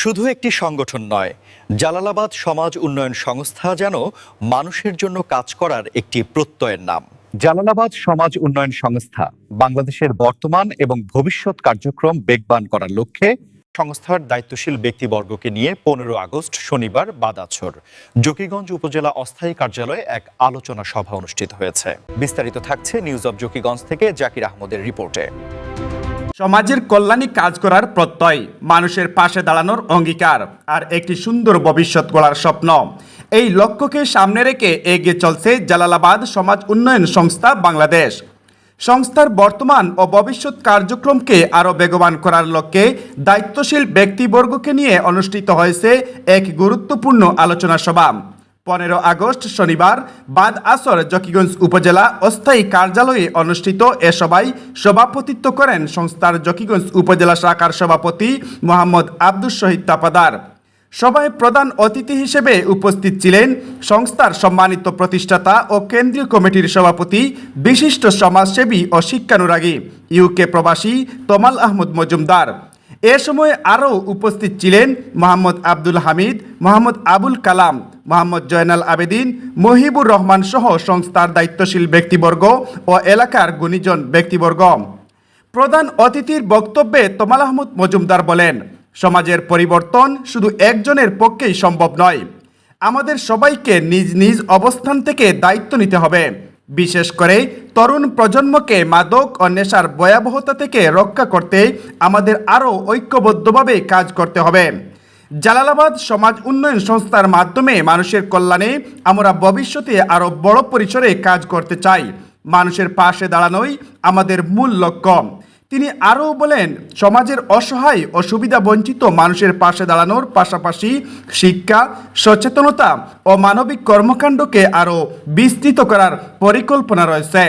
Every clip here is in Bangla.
শুধু একটি সংগঠন নয়, জালালাবাদ সমাজ উন্নয়ন সংস্থা যেন মানুষের জন্য কাজ করার একটি প্রত্যয়ের নাম। জালালাবাদ সমাজ উন্নয়ন সংস্থা বাংলাদেশের বর্তমান এবং ভবিষ্যৎ কার্যক্রম বেগবান করার লক্ষ্যে সংস্থার দায়িত্বশীল ব্যক্তিবর্গকে নিয়ে 15 আগস্ট শনিবার বাদাছড় জকিগঞ্জ উপজেলা অস্থায়ী কার্যালয়ে এক আলোচনা সভা অনুষ্ঠিত হয়েছে। বিস্তারিত থাকছে নিউজ অব জকিগঞ্জ থেকে জাকির আহমদের রিপোর্টে। সমাজের কল্যাণে কাজ করার প্রত্যয়, মানুষের পাশে দাঁড়ানোর অঙ্গীকার আর একটি সুন্দর ভবিষ্যৎ গড়ার স্বপ্ন, এই লক্ষ্যকে সামনে রেখে এগিয়ে চলছে জালালাবাদ সমাজ উন্নয়ন সংস্থা বাংলাদেশ। সংস্থার বর্তমান ও ভবিষ্যৎ কার্যক্রমকে আরও বেগবান করার লক্ষ্যে দায়িত্বশীল ব্যক্তিবর্গকে নিয়ে অনুষ্ঠিত হয়েছে এক গুরুত্বপূর্ণ আলোচনা সভা। 15 আগস্ট শনিবার বাদ আসর জকিগঞ্জ উপজেলা অস্থায়ী কার্যালয়ে অনুষ্ঠিত এ সভায় সভাপতিত্ব করেন সংস্থার জকিগঞ্জ উপজেলা শাখার সভাপতি মোহাম্মদ আব্দুস শহীদ তাপাদার। সভায় প্রধান অতিথি হিসেবে উপস্থিত ছিলেন সংস্থার সম্মানিত প্রতিষ্ঠাতা ও কেন্দ্রীয় কমিটির সভাপতি, বিশিষ্ট সমাজসেবী ও শিক্ষানুরাগী ইউকে প্রবাসী তমাল আহমদ মজুমদার। এ সময় আরও উপস্থিত ছিলেন মোহাম্মদ আব্দুল হামিদ, মোহাম্মদ আবুল কালাম, মোহাম্মদ জয়নাল আবেদিন, মহিবুর রহমান সহ সংস্থার দায়িত্বশীল ব্যক্তিবর্গ ও এলাকার গুণীজন ব্যক্তিবর্গ। প্রধান অতিথির বক্তব্যে তমাল আহমদ মজুমদার বলেন, সমাজের পরিবর্তন শুধু একজনের পক্ষেই সম্ভব নয়, আমাদের সবাইকে নিজ নিজ অবস্থান থেকে দায়িত্ব নিতে হবে। বিশেষ করে তরুণ প্রজন্মকে মাদক ও নেশার ভয়াবহতা থেকে রক্ষা করতে আমাদের আরও ঐক্যবদ্ধভাবে কাজ করতে হবে। জালালাবাদ সমাজ উন্নয়ন সংস্থার মাধ্যমে মানুষের কল্যাণে আমরা ভবিষ্যতে আরও বড় পরিসরে কাজ করতে চাই। মানুষের পাশে দাঁড়ানোই আমাদের মূল লক্ষ্য। তিনি আরও বলেন, সমাজের অসহায় ও সুবিধা বঞ্চিত মানুষের পাশে দাঁড়ানোর পাশাপাশি শিক্ষা, সচেতনতা ও মানবিক কর্মকাণ্ডকে আরও বিস্তৃত করার পরিকল্পনা রয়েছে।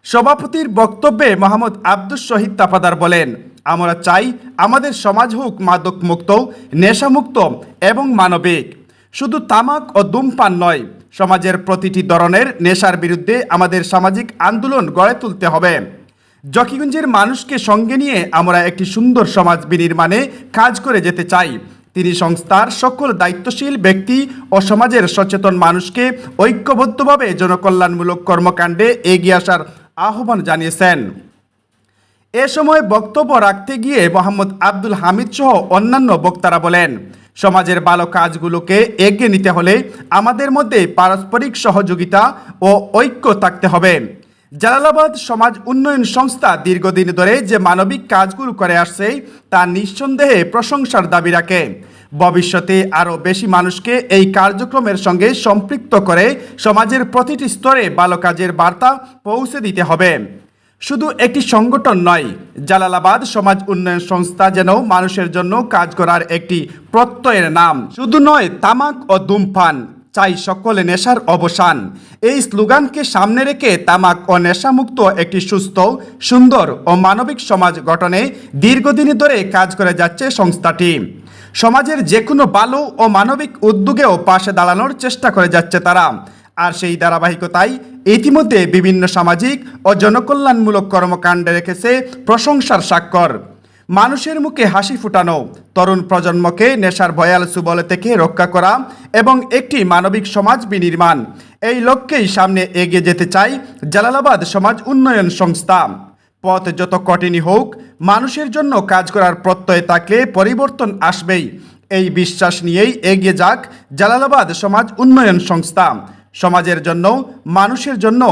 সভাপতির বক্তব্যে মোহাম্মদ আব্দুস শহীদ তাফাদার বলেন, আমরা চাই আমাদের সমাজ হোক মাদক মুক্ত, নেশামুক্ত এবং মানবিক। শুধু তামাক ও ধূমপান নয়, সমাজের প্রতিটি ধরনের নেশার বিরুদ্ধে আমাদের সামাজিক আন্দোলন গড়ে তুলতে হবে। জকিগঞ্জের মানুষকে সঙ্গে নিয়ে আমরা একটি সুন্দর সমাজ বিনির্মাণে কাজ করে যেতে চাই। তিনি সংস্থার সকল দায়িত্বশীল ব্যক্তি ও সমাজের সচেতন মানুষকে ঐক্যবদ্ধভাবে জনকল্যাণমূলক কর্মকাণ্ডে এগিয়ে আসার আহ্বান জানিয়েছেন। এ সময় বক্তব্য রাখতে গিয়ে মোহাম্মদ আব্দুল হামিদ সহ অন্যান্য বক্তারা বলেন, সমাজের ভালো কাজগুলোকে এগিয়ে নিতে হলে আমাদের মধ্যে পারস্পরিক সহযোগিতা ও ঐক্য থাকতে হবে। জালালাবাদ সমাজ উন্নয়ন সংস্থা দীর্ঘদিন ধরে যে মানবিক কাজগুলো করে আসছে তা নিঃসন্দেহে প্রশংসার দাবি রাখে। ভবিষ্যতে আরও বেশি মানুষকে এই কার্যক্রমের সঙ্গে সম্পৃক্ত করে সমাজের প্রতিটি স্তরে ভালো কাজের বার্তা পৌঁছে দিতে হবে। শুধু একটি সংগঠন নয়, জালালাবাদ সমাজ উন্নয়ন সংস্থা যেন মানুষের জন্য কাজ করার একটি প্রত্যয়ের নাম। শুধু নয় তামাক ও ধূমপান, চাই সকলে নেশার অবসান। এই স্লোগানকে সামনে রেখে তামাক ও নেশামুক্ত একটি সুস্থ, সুন্দর ও মানবিক সমাজ গঠনে দীর্ঘদিন ধরে কাজ করে যাচ্ছে সংস্থাটি। সমাজের যে কোনো ভালো ও মানবিক উদ্যোগেও পাশে দাঁড়ানোর চেষ্টা করে যাচ্ছে তারা। আর সেই ধারাবাহিকতায় ইতিমধ্যে বিভিন্ন সামাজিক ও জনকল্যাণমূলক কর্মকাণ্ডে রেখেছে প্রশংসার স্বাক্ষর। মানুষের মুখে হাসি ফুটানো, তরুণ প্রজন্মকে নেশার ভয়াল সুবল থেকে রক্ষা করা এবং একটি মানবিক সমাজ বিনির্মাণ, এই লক্ষ্যেই সামনে এগিয়ে যেতে চাই জালালাবাদ সমাজ উন্নয়ন সংস্থা। পথ যত কঠিনই হোক, মানুষের জন্য কাজ করার প্রত্যয় থাকলে পরিবর্তন আসবেই। এই বিশ্বাস নিয়েই এগিয়ে যাক জালালাবাদ সমাজ উন্নয়ন সংস্থা, সমাজের জন্য, মানুষের জন্য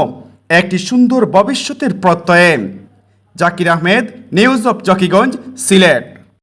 একটি সুন্দর ভবিষ্যতের প্রত্যয়ে। Zakir Ahmed, news of Zakiganj, Sylhet.